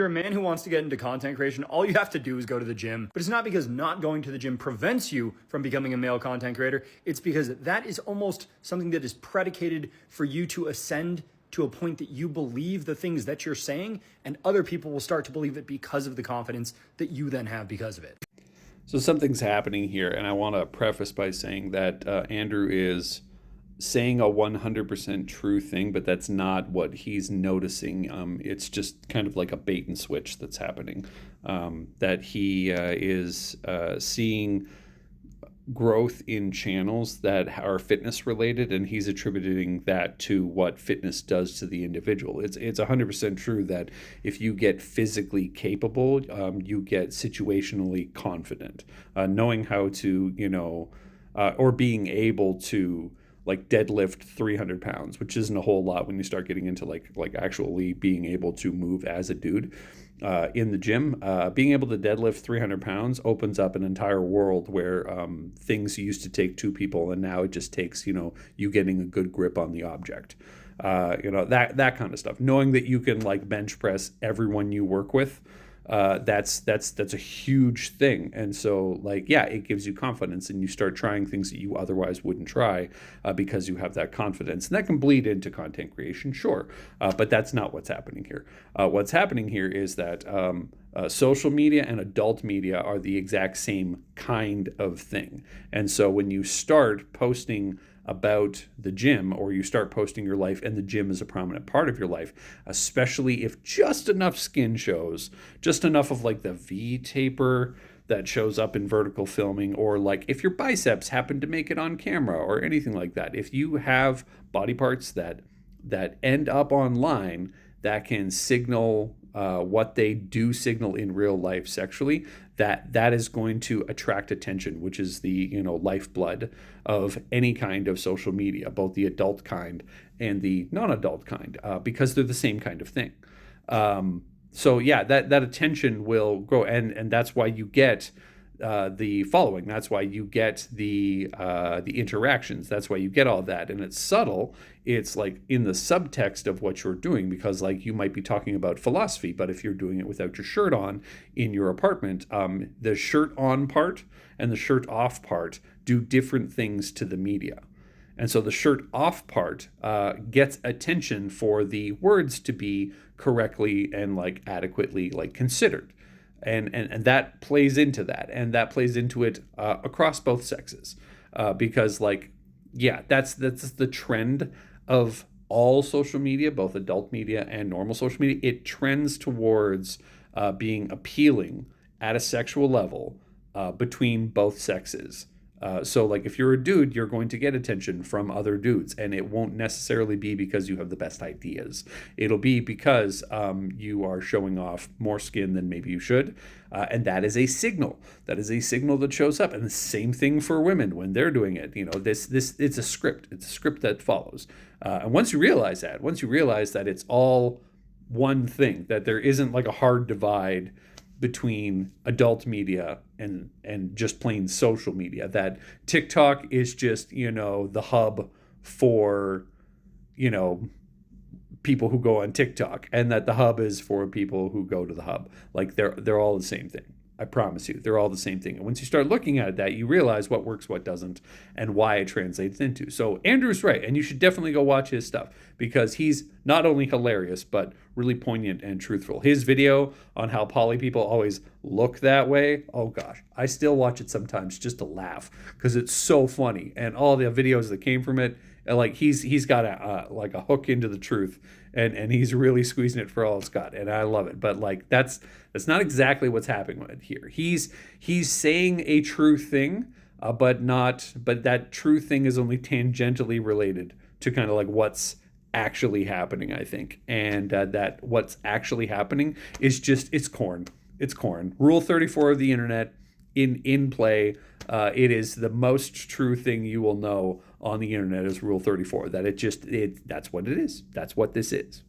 You're a man who wants to get into content creation, all you have to do is go to the gym. But it's not because not going to the gym prevents you from becoming a male content creator. It's because that is almost something that is predicated for you to ascend to a point that you believe the things that you're saying, and other people will start to believe it because of the confidence that you then have because of it. So something's happening here, and I want to preface by saying that Andrew is saying a 100% true thing, but that's not what he's noticing. It's just kind of like a bait and switch that's happening, that he is seeing growth in channels that are fitness related, and he's attributing that to what fitness does to the individual. It's 100% true that if you get physically capable, you get situationally confident, knowing how to, or being able to like deadlift 300 pounds, which isn't a whole lot when you start getting into like actually being able to move as a dude in the gym. Being able to deadlift 300 pounds opens up an entire world where things used to take two people, and now it just takes, you getting a good grip on the object. That kind of stuff. Knowing that you can like bench press everyone you work with, that's a huge thing. And so it gives you confidence, and you start trying things that you otherwise wouldn't try because you have that confidence. And that can bleed into content creation, sure, but that's not what's happening here. What's happening here is that social media and adult media are the exact same kind of thing. And so when you start posting about the gym, or you start posting your life and the gym is a prominent part of your life, especially if just enough skin shows, just enough of like the V taper that shows up in vertical filming, or like if your biceps happen to make it on camera or anything like that. If you have body parts that end up online that can signal what they do signal in real life sexually, that is going to attract attention, which is the lifeblood of any kind of social media, both the adult kind and the non-adult kind, because they're the same kind of thing. That attention will grow, and that's why you get the following. That's why you get the interactions. That's why you get all that, and it's subtle. It's like in the subtext of what you're doing, because like you might be talking about philosophy, but if you're doing it without your shirt on in your apartment, the shirt on part and the shirt off part do different things to the media. And so the shirt off part gets attention for the words to be correctly and like adequately like considered. And that plays into that, and that plays into it across both sexes, because that's the trend of all social media, both adult media and normal social media. It trends towards being appealing at a sexual level between both sexes. So like if you're a dude, you're going to get attention from other dudes, and it won't necessarily be because you have the best ideas. It'll be because you are showing off more skin than maybe you should. And that is a signal. That is a signal that shows up. And the same thing for women when they're doing it. This it's a script. It's a script that follows. And once you realize that it's all one thing, that there isn't like a hard divide between adult media and just plain social media, that TikTok is just, the hub for, people who go on TikTok, and that the hub is for people who go to the hub. Like they're all the same thing. I promise you, they're all the same thing. And once you start looking at that, you realize what works, what doesn't, and why it translates into. So Andrew's right, and you should definitely go watch his stuff, because he's not only hilarious, but really poignant and truthful. His video on how poly people always look that way, oh gosh, I still watch it sometimes just to laugh, because it's so funny. And all the videos that came from it, like he's got a hook into the truth, and he's really squeezing it for all it's got, and I love it. But like that's not exactly what's happening here. He's saying a true thing, but that true thing is only tangentially related to kind of like what's actually happening, I think. And that what's actually happening is just it's corn. Rule 34 of the internet in play. It is the most true thing you will know on the internet is Rule 34. That that's what it is. That's what this is.